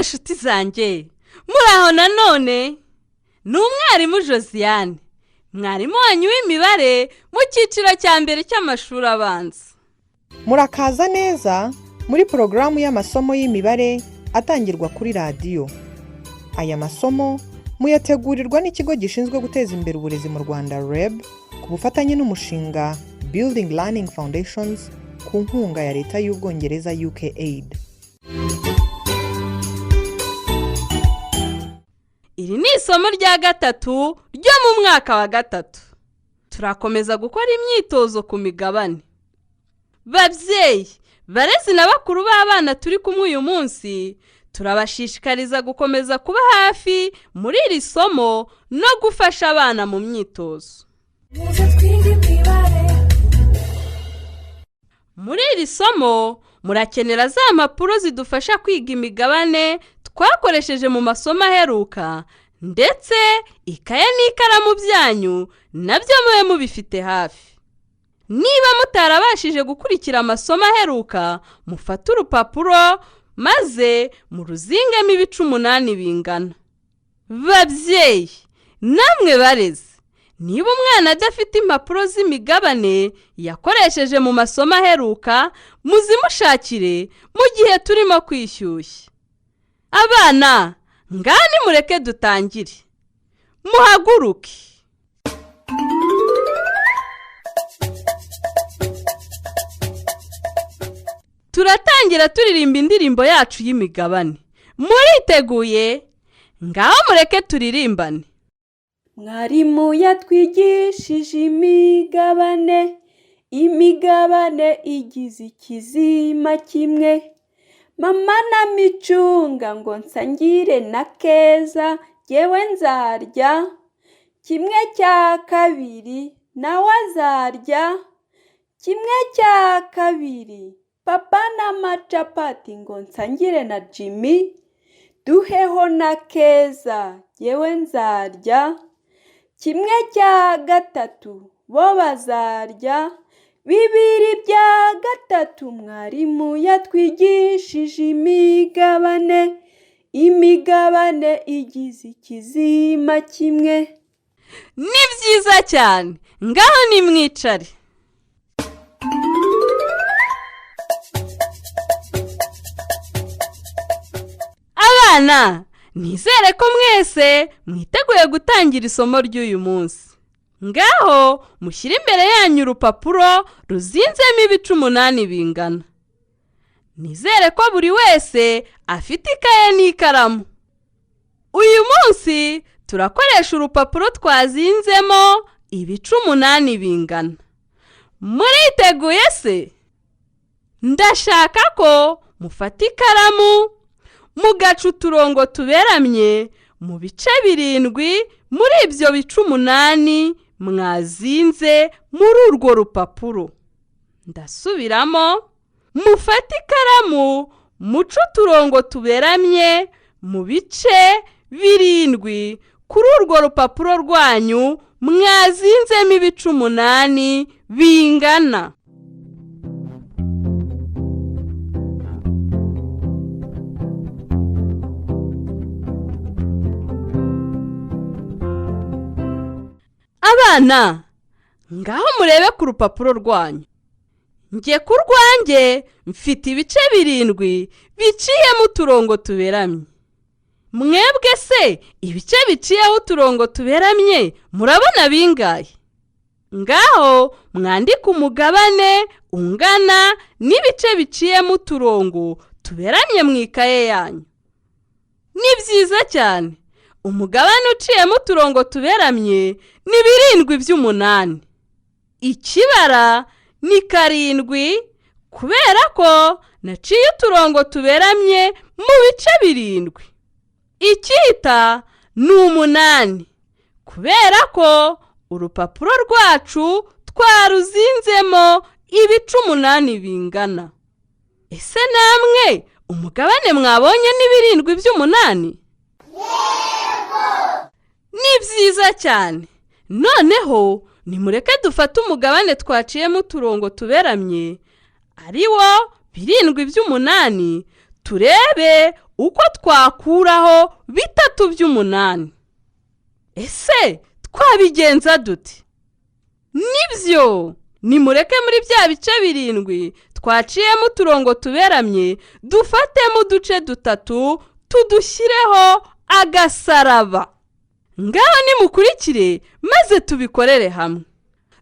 nshuti zanjye muraho nanone ni umwarimu Josiane, mwarimu wanyu w'imibare mu cyiciro cya mbere cy'amashuri abanza. Murakaza neza muri porogaramu y'amasomo y'imibare atangirwa kuri radiyo. Aya masomo muyategurirwa n'ikigo gishinzwe guteza imbere uburezi mu Rwanda REB ku bufatanye n'umushinga Building Learning Foundations ku nkunga ya Leta y'Ubwongereza UKAID. Iri ni isomo rya gatatu ryo mu mwaka wa gatatu. Turakomeza gukora imyitozo ku migabane. Babyeyi, barezi na bakuru b'abana turi kumwe uyu munsi, turabashishikariza gukomeza kuba hafi muri iri somo no gufasha abana mu myitozo. Muri iri somo murakenera za mpapuro zidufasha kwiga imigabane twakoresheje mu masomo aheruka, ndetse ikaye n'ikaramu byanyu nabyo mube mubifite hafi. Niba mutarabashije gukurikira amasomo aheruka, mufate urupapuro maze muruzingemo ibice 8 bingana. Babyeyi, namwe barezi, niba umwana adafite impapuro z'imigabane yakoresheje mu masomo aheruka, muzimushakire mu gihe turimo kwishyushya. Abana, ngani mureke dutangire. Muhaguruke. Turatangira turirimba indirimbo yacu y'imigabane. Muriteguye? Ngaho mureke turirimbane. Mwarimu yatwigishije imigabane, imigabane igize ikizima kimwe. Mama na micunga ngo nsangire na Keza, yewe nzarya 1/2, nawe azarya 1/2. Papa na macapati ngo nsangire na Jimmy, duheho na Keza, yewe nzarya 1/3, bo bazarya 2/3. Mwarimu yatwigishije imigabane, imigabane igize ikizima kimwe. Ni byiza cyane. Ngaho nimwicare. Abana, nizere ko mwese mwiteguye gutangira isomo ry'uyu munsi. Ngaho mushyire imbere yanyu urupapuro ruzinzemo ibice 8 bingana. Nizere ko buri wese afite ikaye n'ikaramu. Uyu munsi turakoresha urupapuro twazinzemo ibice 8 bingana. Muriteguye se? Ndashaka ko mufata ikaramu mugaca uturongo tuberamye mu bice 7 muri ibyo bice 8 mwazinze muri urwo rupapuro. Ndasubiramo, mufate ikaramu muca uturongo tuberamye mu bice 7 kuri urwo rupapuro rwanyu mwazinzemo ibice 8 bingana. Abana, ngaho murebe ku rupapuro rwanyu. Njye ku rwanjye mfite ibice 7 biciyemo uturongo tuberamye. Mwebwe se ibice biciyeho uturongo tuberamye murabona bingahe? Ngaho mwandike umugabane ungana n'ibice biciyemo uturongo tuberamye mu ikaye yanyu. Ni byiza cyane. Umugabane uciyemo uturongo tuberamye ni 7/8. Ikibara ni 7 kubera ko naciye uturongo tuberamye mu bice 7. Icyita ni 8 kubera ko urupapuro rwacu twaruzinzemo ibice 8 bingana. Ese namwe umugabane mwabonye ni 7/8? Ni byiza cyane. Noneho nimureke dufate umugabane twaciyemo uturongo tuberamye ari wo 7/8, turebe uko twakuraho 3 by'umunani. Ese twabigenza dute? Nibyo, nimureke muri bya bice 7 twaciyemo uturongo tuberamye, dufatemo uduce 3 tudushyireho agasaraba. Ngaho nimukurikire maze tubikorere hamwe.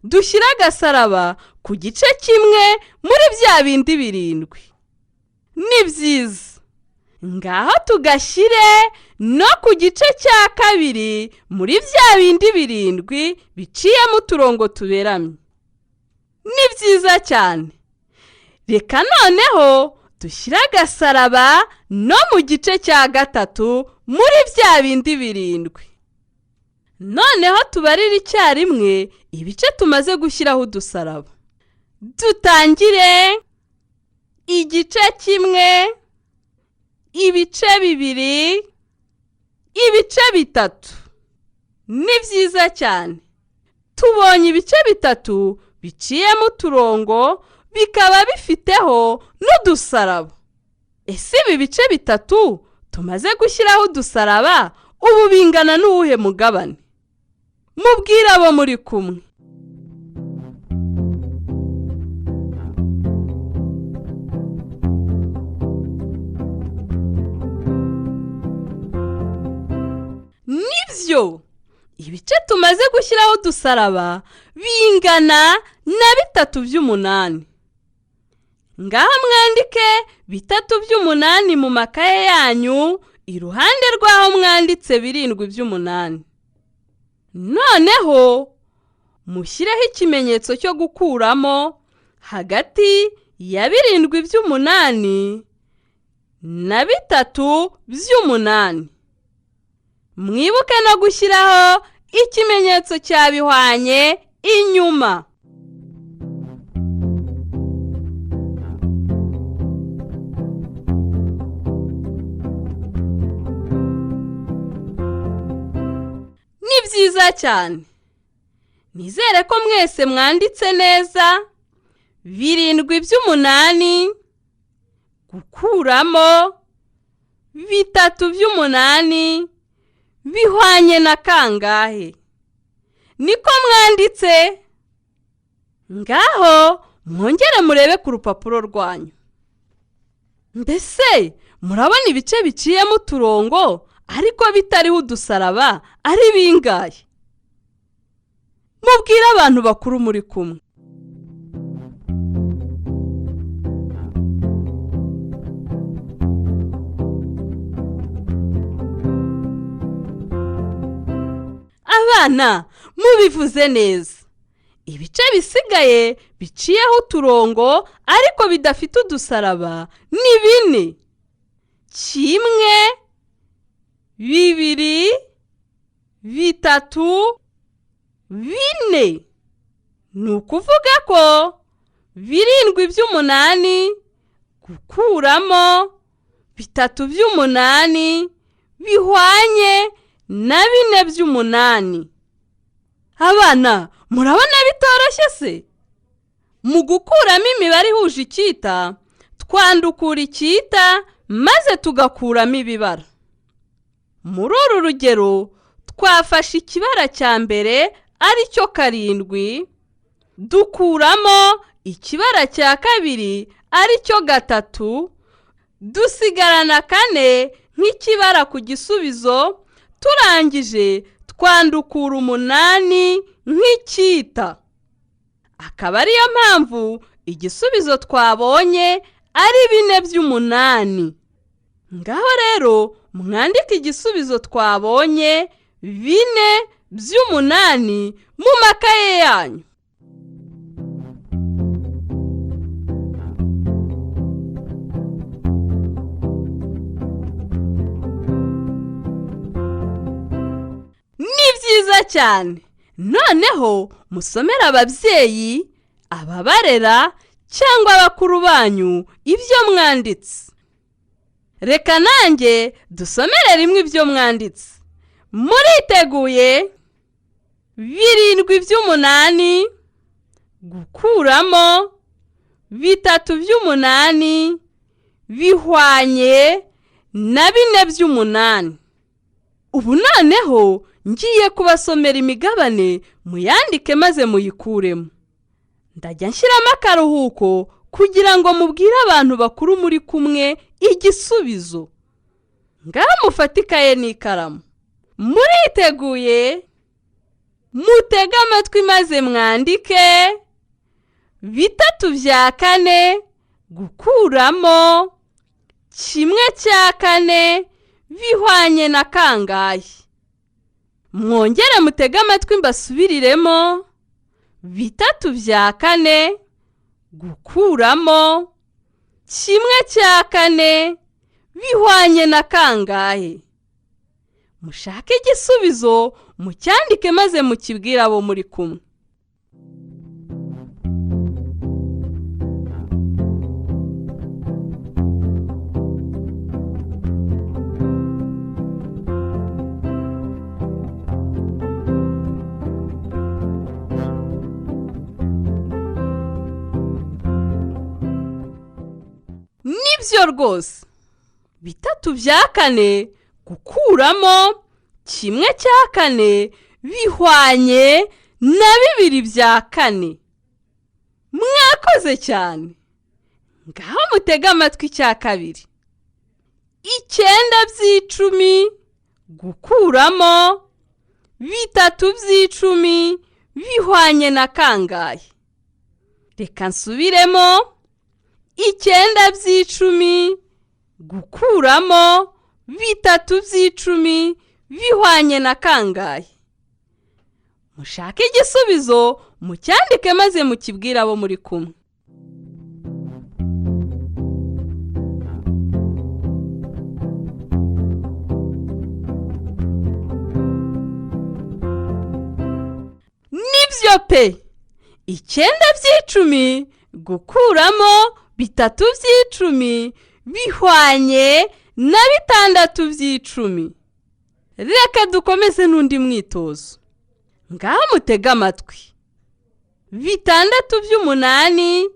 Dushyira agasaraba ku gice kimwe muri bya bindi 7. Ni byiza. Ngaho tugashyire no ku gice cya 2 muri bya bindi 7 biciyemo uturongo tuberamye. Ni byiza cyane. Reka noneho dushyira agasaraba no mu gice cya 3 muri bya bindi 7. Noneho tubarire icyarimwe ibice tumaze gushyiraho udusaraba. Dutangire igice kimwe, ibice 2, ibice 3. Ni byiza cyane. Tubonye ibice 3 biciyemo uturongo, bikaba bifiteho n'udusaraba. Ese ibi bice 3 tumaze gushyiraho udusaraba ubu bingana n'uwuhe mugabane? Mubwire abo muri kumwe. Nibyo, ibice tumaze gushyiraho udusaraba bingana na 3 by'umunani. Ngaha mwandike 3 by'umunani mu makaye yanyu iruhande rw'aho mwanditse 7 by'umunani. Noneho mushyireho ikimenyetso cyo gukuramo hagati ya 7 by'umunani na 3 by'umunani. Mwibuke no gushyiraho ikimenyetso cya bihwanye inyuma. Ni byiza cyane. Nizere ko mwese mwanditse neza. 7 by'umunani gukuramo 3 by'umunani bihwanye na kangahe? Niko mwanditse? Ngaho mwongere murebe ku rupapuro rwanyu. Mbese murabona ibice biciyemo uturongo ariko bitariho udusaraba ari bingahe? Mubwire abantu bakuru muri kumwe. Abana mubivuze neza. Ibice bisigaye biciyeho uturongo ariko bidafite udusaraba ni 4. 1, 2, 3, 4. Ni ukuvuga ko 7 by'umunani gukuramo 3 by'umunani bihwanye na 4 by'umunani. Abana murabona bitoroshye se? Mu gukuramo imibare ihuje icyita, twandukura icyita maze tugakuramo ibibara. Muri uru rugero twafashe ikibara cya mbere ari cyo 7, dukuramo ikibara cya kabiri ari cyo 3, dusigarana 4 nk'ikibara ku gisubizo, turangije twandukura 8 nk'icyita. Akaba ariyo mpamvu igisubizo twabonye ari 4 by'umunani. Ngaho rero mwandike igisubizo twabonye 4 by'umunani mu makaye yanyu. Ni byiza cyane. Noneho musomera ababyeyi, ababarera cyangwa abakuru banyu ibyo mwanditse. Reka nanjye dusomere rimwe ibyo mwanditse. Muriteguye? 7 by'umunani gukuramo 3 by'umunani bihwanye na 4/8. Ubu noneho ngiye kubasomera imigabane muyandike maze muyikuremo. Ndajya nshyiramo akaruhuko kugira ngo mubwire abantu bakuru muri kumwe igisubizo. Ngaho mufate ikaye n'ikaramu. Muriteguye? Mutege amatwi maze mwandike 3/4 gukuramo 1/4 bihwanye na kangahe? Mwongere mutege amatwi mbasubiriremo. 3/4 gukuramo 1/4 bihwanye na kangahe? Mushake igisubizo mucyandike maze mukibwire abo muri kumwe. Nibyo rwose. 3/4 gukuramo 1/4 bihwanye na 2/4. Mwakoze cyane. Ngaho mutege amatwi icya kabiri. 9/10 gukuramo 3/10 bihwanye na kangahe? Reka nsubiremo. 9/10 gukuramo 3/10 bihwanye na kangahe? Mushake igisubizo mucyandike maze mukibwire abo muri kumwe. Nibyo pe. 9/10 gukuramo 3/10 bihwanye na 6/10. Reka dukomeze n'undi mwitozo. Ngaho mutege amatwi. 6/8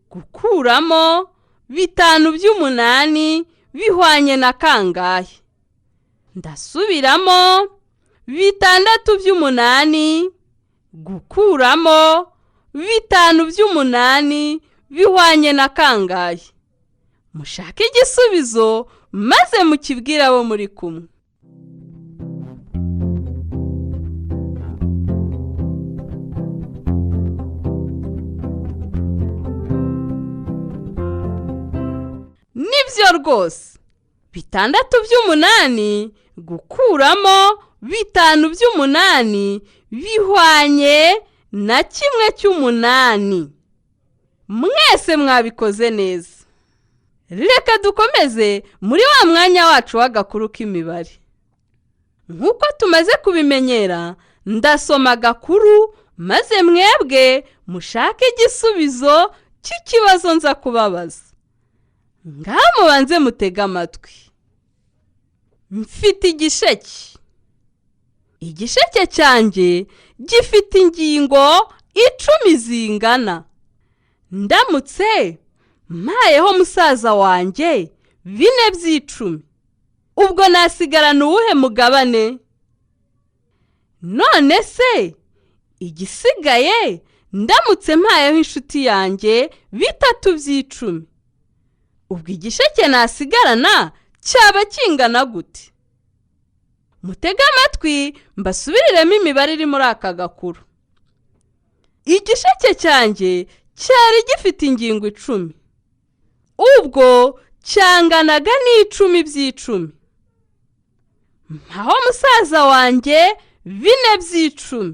gukuramo 5/8 bihwanye na kangahe? Ndasubiramo. 6/8 gukuramo 5/8 bihwanye na kangahe? Mushake igisubizo maze mukibwire abo muri kumwe. Nibyo rwose. 6/8 gukuramo 5/8 bihwanye na 1/8. Mwese mwabikoze neza. Reka dukomeze muri wa mwanya wacu w'agakuru k'imibare. Nk'uko tumaze kubimenyera, ndasoma agakuru maze mwebwe mushake igisubizo cy'ikibazo nza kubabaza. Ngaho mubanze mutege amatwi. Mfite igisheke. Igisheke cyanjye gifite ingingo 10 zingana. Ndamutse mpayeho musaza wanjye 4/10. Ubwo nasigarana uwuhe mugabane? None se igisigaye ndamutse mpayeho inshuti yanjye 3/10. Ubwo igisheke nasigarana cyaba kingana gute? Mutege amatwi mbasubiriremo imibare iri muri aka gakuru. Igisheke cyanjye cyari gifite ingingo 10. Ubwo cyanganaga n'10/10. Mpaho musaza wanjye 4/10.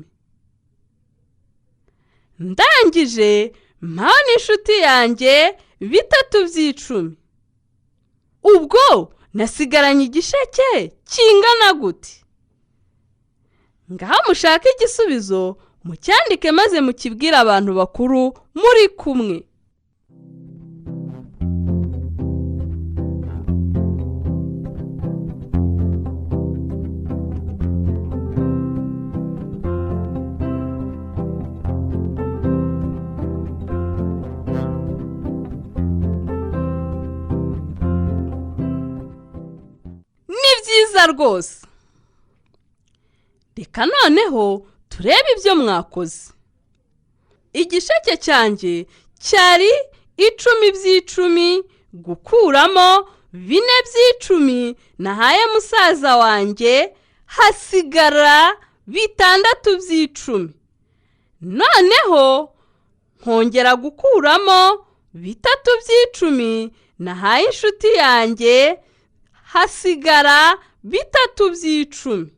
Ndangije mpaho n'inshuti yanjye 3/10. Ubwo nasigaranye igisheke kingana gute? Ngaho mushake igisubizo mucyandike maze mukibwire abantu bakuru muri kumwe. byiza rwose. Reka noneho turebe ibyo mwakoze. Igisheke cyanjye cyari 10 by'icumi, gukuramo 4 by'icumi nahaye musaza wanjye, hasigara 6 by'icumi. Noneho nkongera gukuramo 3 by'icumi nahaye inshuti yanjye, hasigara 3 by'icumi.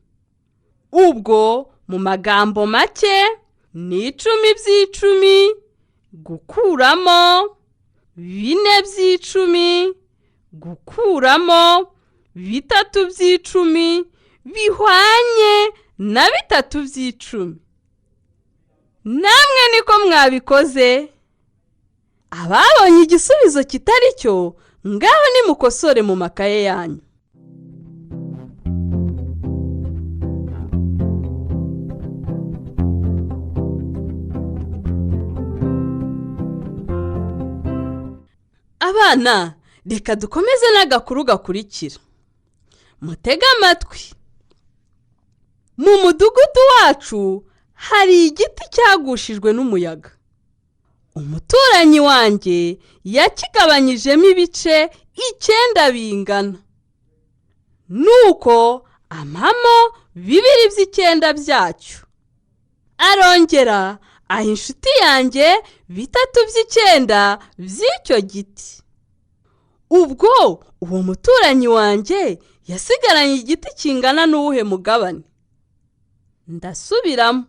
Ubwo mu magambo make ni 10 by'icumi, gukuramo 4 by'icumi, gukuramo 3 by'icumi, bihwanye na 3 by'icumi. Namwe niko mwabikoze? Ababonye igisubizo kitari cyo, ngaho nimukosore mu makaye yanyu. Abana, reka dukomeze n'agakuru gakurikira. Mutege amatwi. Mu mudugudu wacu hari igiti cyagushijwe n'umuyaga. Umuturanyi wanjye yakigabanyijemo ibice 9 bingana. Nuko amamo 2 by'ikenda byacyo. Arongera aha inshuti yanjye 3 by'ikenda by'icyo giti. Ubwo uwo muturanyi wanjye yasigaranye igiti kingana n'uwuhe mugabane? Ndasubiramo.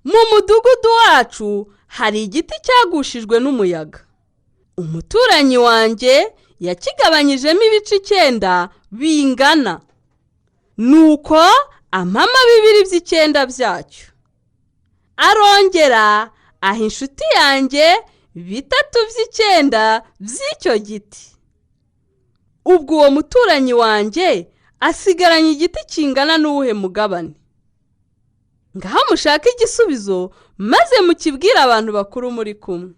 Mu mudugudu wacu hari igiti cyagushijwe n'umuyaga. Umuturanyi wanjye yakigabanyijemo ibice 9 bingana. Nuko amama 2 by'ikenda byacyo. Arongera aha inshuti yanjye 3 by'ikenda by'icyo giti. Ubwo uwo muturanyi wanjye asigaranye igiti kingana n'uwuhe mugabane? Ngaho mushaka igisubizo maze mukibwire abantu bakuru muri kumwe.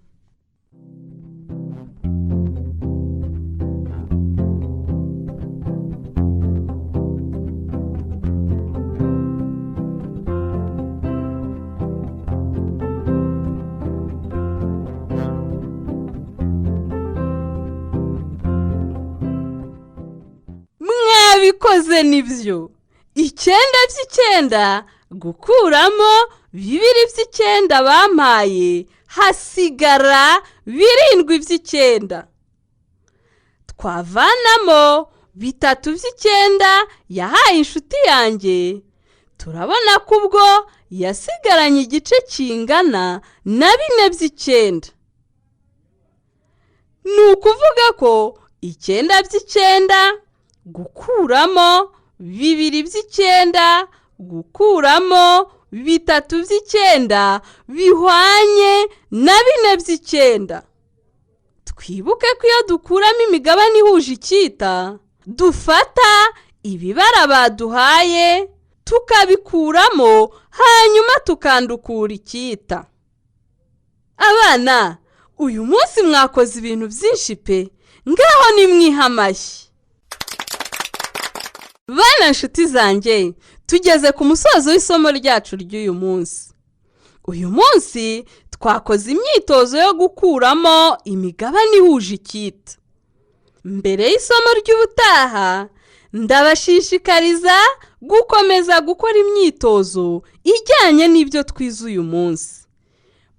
Mwabikoze nibyo. 9 by'ikenda gukuramo 2 by'ikenda bampaye, hasigara 7 by'ikenda. Twavanamo 3 by'ikenda yahaye inshuti yanjye, turabona ko ubwo yasigaranye igice kingana na 4 by'ikenda. Ni ukuvuga ko 9 by'ikenda gukuramo 2 by'ikenda gukuramo 3 by'ikenda bihwanye na 4 by'ikenda. Twibuke ko iyo dukuramo imigabane ihuje icyita, dufata ibibara baduhaye tukabikuramo, hanyuma tukandukura icyita. Abana, uyu munsi mwakoze ibintu byinshi pe, ngaho nimwiha amashyi. Bana nshuti zanjye, tugeze ku musozo w'isomo ryacu ry'uyu munsi. Uyu munsi twakoze imyitozo yo gukuramo imigabane ihuje icyita. Mbere y'isomo ry'ubutaha, ndabashishikariza gukomeza gukora imyitozo ijyanye n'ibyo twize uyu munsi.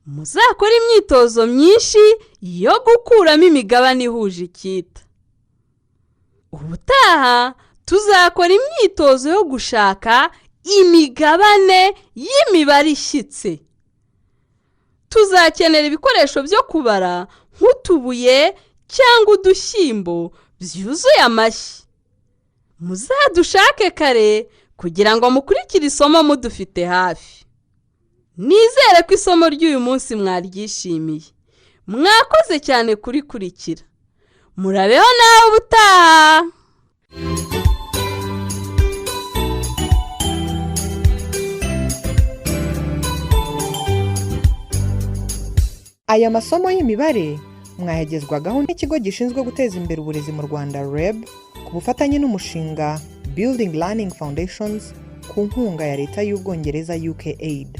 Muzakora imyitozo myinshi yo gukuramo imigabane ihuje icyita. Ubutaha tuzakora imyitozo yo gushaka imigabane y'imibare ishyitse. Tuzakenera ibikoresho byo kubara nk'utubuye cyangwa udushyimbo byuzuye amashyi. Muzadushake kare kugira ngo mukurikire isomo mudufite hafi. Nizere ko isomo ry'uyu munsi mwaryishimiye. Mwakoze cyane kurikurikira. Murabeho nawe ubutaha. Aya masomo y'imibare mwayagezwagaho n'ikigo gishinzwe guteza imbere uburezi mu Rwanda REB ku bufatanye n'umushinga Building Learning Foundations ku nkunga ya leta y'Ubwongereza UK Aid.